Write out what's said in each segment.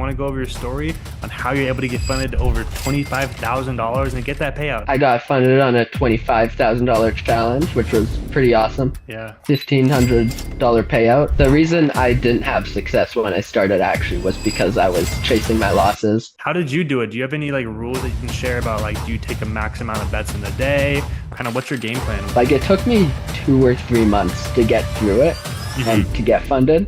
want to go over your story on how you're able to get funded over $25,000 and get that payout. I got funded on a $25,000 challenge, which was pretty awesome. Yeah. $1,500 payout. The reason I didn't have success when I started actually was because I was chasing my losses. How did you do it? Do you have any like rules that you can share about like do you take a max amount of bets in the day? Kind of what's your game plan? Like it took me 2 or 3 months to get through it and to get funded.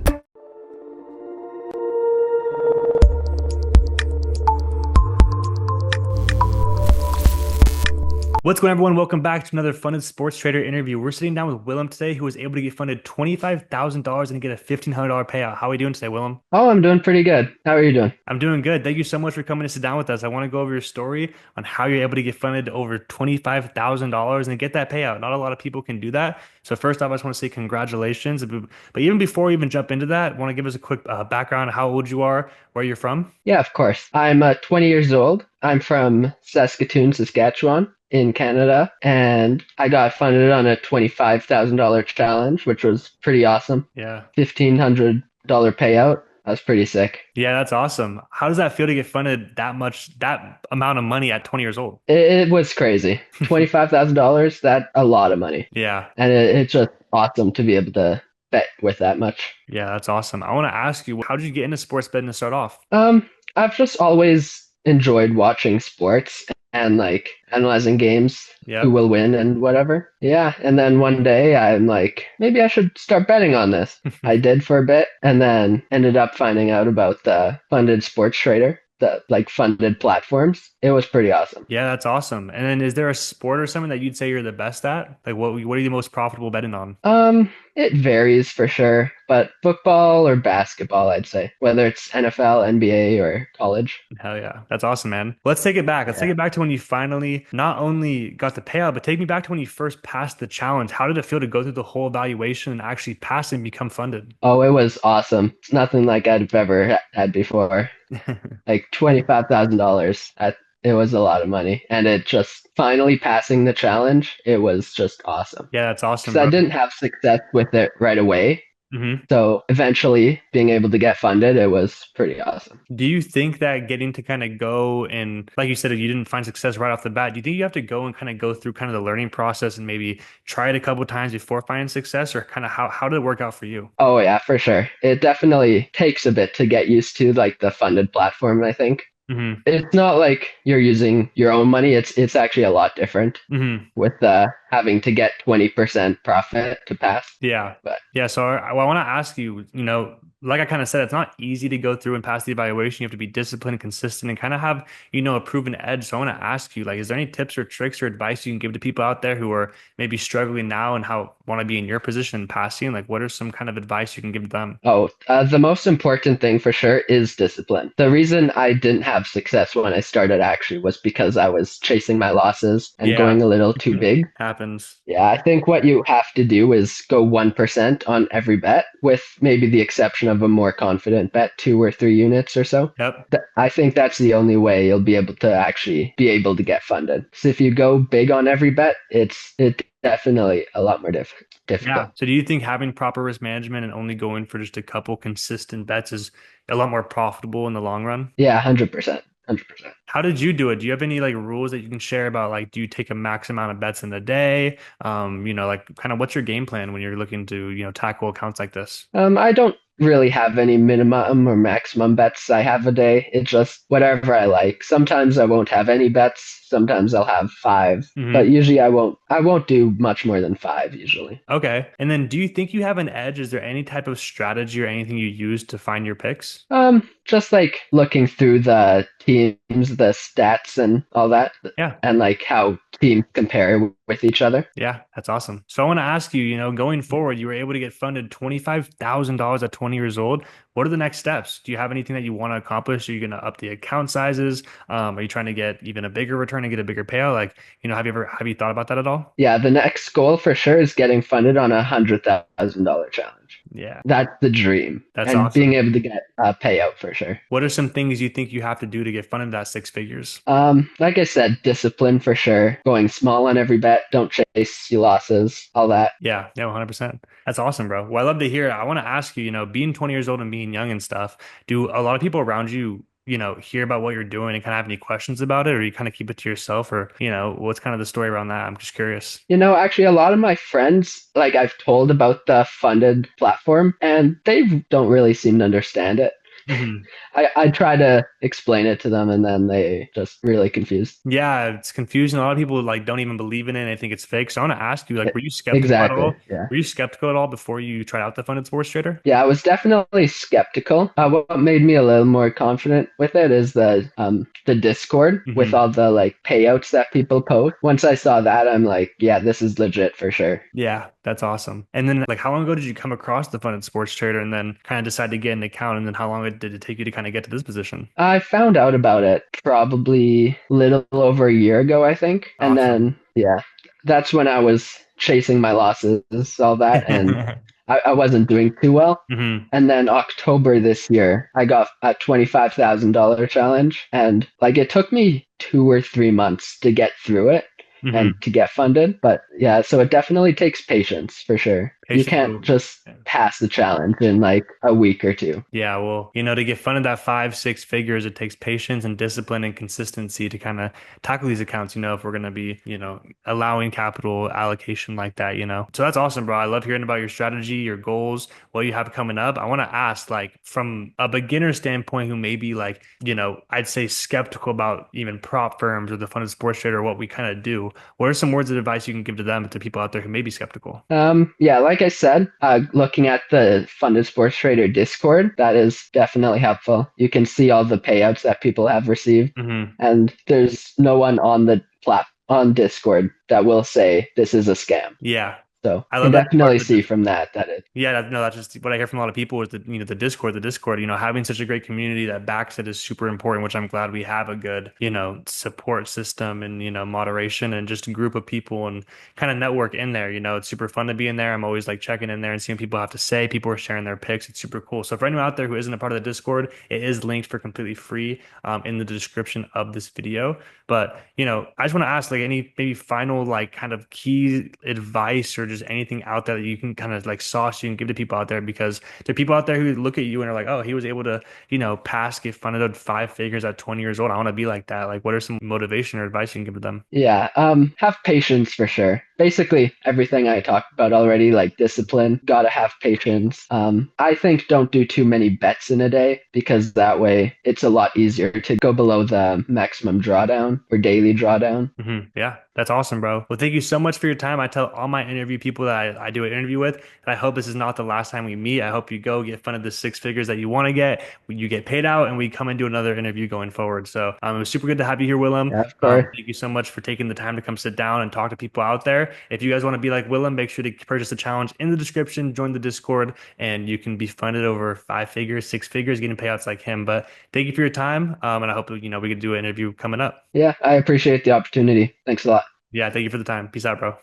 What's going on, everyone? Welcome back to another Funded Sports Trader interview. We're sitting down with Willem today, who was able to get funded $25,000 and get a $1,500 payout. How are we doing today, Willem? Oh, I'm doing pretty good. How are you doing? I'm doing good. Thank you so much for coming to sit down with us. I want to go over your story on how you're able to get funded over $25,000 and get that payout. Not a lot of people can do that. So first off, I just want to say congratulations. But even before we even jump into that, want to give us a quick background on how old you are, where you're from? Yeah, of course. I'm 20 years old. I'm from Saskatoon, Saskatchewan in Canada, and I got funded on a $25,000 challenge, which was pretty awesome. Yeah. $1,500 payout. That was pretty sick. Yeah, that's awesome. How does that feel to get funded that amount of money at 20 years old? It was crazy. $25,000, that's a lot of money. Yeah. And it's just awesome to be able to bet with that much. Yeah, that's awesome. I want to ask you, how did you get into sports betting to start off? I've just always enjoyed watching sports and like analyzing games, Yeah. who will win and whatever. Yeah. And then one day I'm like, maybe I should start betting on this. I did for a bit and then ended up finding out about the funded sports trader, the like funded platforms. It was pretty awesome. Yeah, that's awesome. And then is there a sport or something that you'd say you're the best at? Like what are you the most profitable betting on? It varies for sure, but football or basketball, I'd say, whether it's NFL, NBA, or college. Hell yeah. That's awesome, man. Let's take it back. Let's take it back to when you finally not only got the payout, but take me back to when you first passed the challenge. How did it feel to go through the whole evaluation and actually pass and become funded? Oh, it was awesome. It's nothing like I've ever had before. Like $25,000. It was a lot of money. And it just finally passing the challenge, it was just awesome. Yeah, that's awesome, Because I bro. didn't have success with it right away. Mhm. So eventually being able to get funded, it was pretty awesome. Do you think that getting to kind of go and, like you said, if you didn't find success right off the bat, do you think you have to go and kind of go through kind of the learning process and maybe try it a couple of times before finding success, or kind of how did it work out for you? Oh yeah, for sure. It definitely takes a bit to get used to like the funded platform, I think. Hmm. It's not like you're using your own money. It's actually a lot different Hmm. with having to get 20% profit to pass. Yeah. But Yeah. So I want to ask you, like I kind of said, it's not easy to go through and pass the evaluation. You have to be disciplined, consistent, and kind of have, a proven edge. So I want to ask you, like, is there any tips or tricks or advice you can give to people out there who are maybe struggling now and how want to be in your position passing? Like, what are some kind of advice you can give to them? the most important thing for sure is discipline. The reason I didn't have success when I started actually was because I was chasing my losses and Yeah. going a little too big. Happens. Yeah, I think what you have to do is go 1% on every bet, with maybe the exception of a more confident bet, 2 or 3 units or so. Yep. I think that's the only way you'll be able to actually be able to get funded. So if you go big on every bet, it's definitely a lot more difficult. Yeah. So do you think having proper risk management and only going for just a couple consistent bets is a lot more profitable in the long run? Yeah, 100%. 100%. How did you do it? Do you have any like rules that you can share about like do you take a max amount of bets in a day? Like kind of what's your game plan when you're looking to, tackle accounts like this? I don't really have any minimum or maximum bets I have a day. It's just whatever I like. Sometimes I won't have any bets. Sometimes I'll have 5, Hmm. but usually I won't do much more than 5 usually. Okay. And then do you think you have an edge? Is there any type of strategy or anything you use to find your picks? Just like looking through the teams, the stats and all that, Yeah. and like how teams compare with each other. Yeah, that's awesome. So I want to ask you, going forward, you were able to get funded $25,000 at 20 years old. What are the next steps? Do you have anything that you want to accomplish? Are you going to up the account sizes? Are you trying to get even a bigger return and get a bigger payout? Like, have you thought about that at all? Yeah, the next goal for sure is getting funded on $100,000 challenge. Yeah, That's the dream, that's and being awesome. able to get a payout for sure. What are some things you think you have to do to get funded that six figures? Like I said, discipline for sure. Going small on every bet, don't chase your losses, all that. Yeah, 100%. That's awesome, bro. Well, I love to hear it. I want to ask you, being 20 years old and being young and stuff, do a lot of people around you hear about what you're doing and kind of have any questions about it, or you kind of keep it to yourself, or, what's kind of the story around that? I'm just curious. Actually, a lot of my friends, like I've told about the funded platform, and they don't really seem to understand it. Hmm. I try to explain it to them, and then they just really confused. Yeah, it's confusing. A lot of people like don't even believe in it and they think it's fake. So I want to ask you, like, E- were you skeptical at Exactly. all? Yeah. Were you skeptical at all before you tried out the funded sports trader? Yeah, I was definitely skeptical. What made me a little more confident with it is the Discord with Hmm. all the like payouts that people post. Once I saw that, I'm like, yeah, this is legit for sure. Yeah, that's awesome. And then, like, how long ago did you come across the funded sports trader and then kind of decide to get an account? And then how long did it take you to kind of get to this position? I found out about it probably little over a year ago, I think. And Awesome. then, yeah, that's when I was chasing my losses, all that, and I wasn't doing too well. Hmm. And then October this year, I got a $25,000 challenge. And like it took me 2 or 3 months to get through it and Hmm. to get funded. But yeah, so it definitely takes patience for sure. You Patience. can't just pass the challenge in like a week or two. Yeah, well, to get funded that 5, 6 figures, it takes patience and discipline and consistency to kind of tackle these accounts, if we're going to be, allowing capital allocation like that. So that's awesome, bro. I love hearing about your strategy, your goals, what you have coming up. I want to ask, like, from a beginner standpoint who may be like, I'd say skeptical about even prop firms or the funded sports trader, what we kind of do. What are some words of advice you can give to them, to people out there who may be skeptical? Yeah, like I said, looking at the Funded Sports Trader Discord, that is definitely helpful. You can see all the payouts that people have received, Hmm. and there's no one on the on Discord that will say this is a scam. Yeah. So I you can love that part definitely of the see from that it. Yeah, no, that's just what I hear from a lot of people is that, the Discord, having such a great community that backs it is super important, which I'm glad we have a good, support system and, moderation and just a group of people and kind of network in there. It's super fun to be in there. I'm always like checking in there and seeing people have to say. People are sharing their picks. It's super cool. So for anyone out there who isn't a part of the Discord, it is linked for completely free in the description of this video. But, I just want to ask like any maybe final like kind of key advice or just anything out there that you can kind of like sauce you and give to people out there because there are people out there who look at you and are like, oh, he was able to, get funded at 5 figures at 20 years old. I want to be like that. Like, what are some motivation or advice you can give to them? Yeah, have patience for sure. Basically, everything I talked about already, like discipline, gotta have patience. I think don't do too many bets in a day because that way it's a lot easier to go below the maximum drawdown or daily drawdown. Yeah, that's awesome, bro. Well, thank you so much for your time. I tell all my interview people that I do an interview with, and I hope this is not the last time we meet. I hope you go get funded the 6 figures that you want to get, you get paid out, and we come and do another interview going forward. So it was super good to have you here, Willem. Yeah, of course. Thank you so much for taking the time to come sit down and talk to people out there. If you guys want to be like Willem, make sure to purchase the challenge in the description, join the Discord, and you can be funded over 5 figures, 6 figures, getting payouts like him. But thank you for your time, and I hope we could do an interview coming up. Yeah, I appreciate the opportunity. Thanks a lot. Yeah, thank you for the time. Peace out, bro.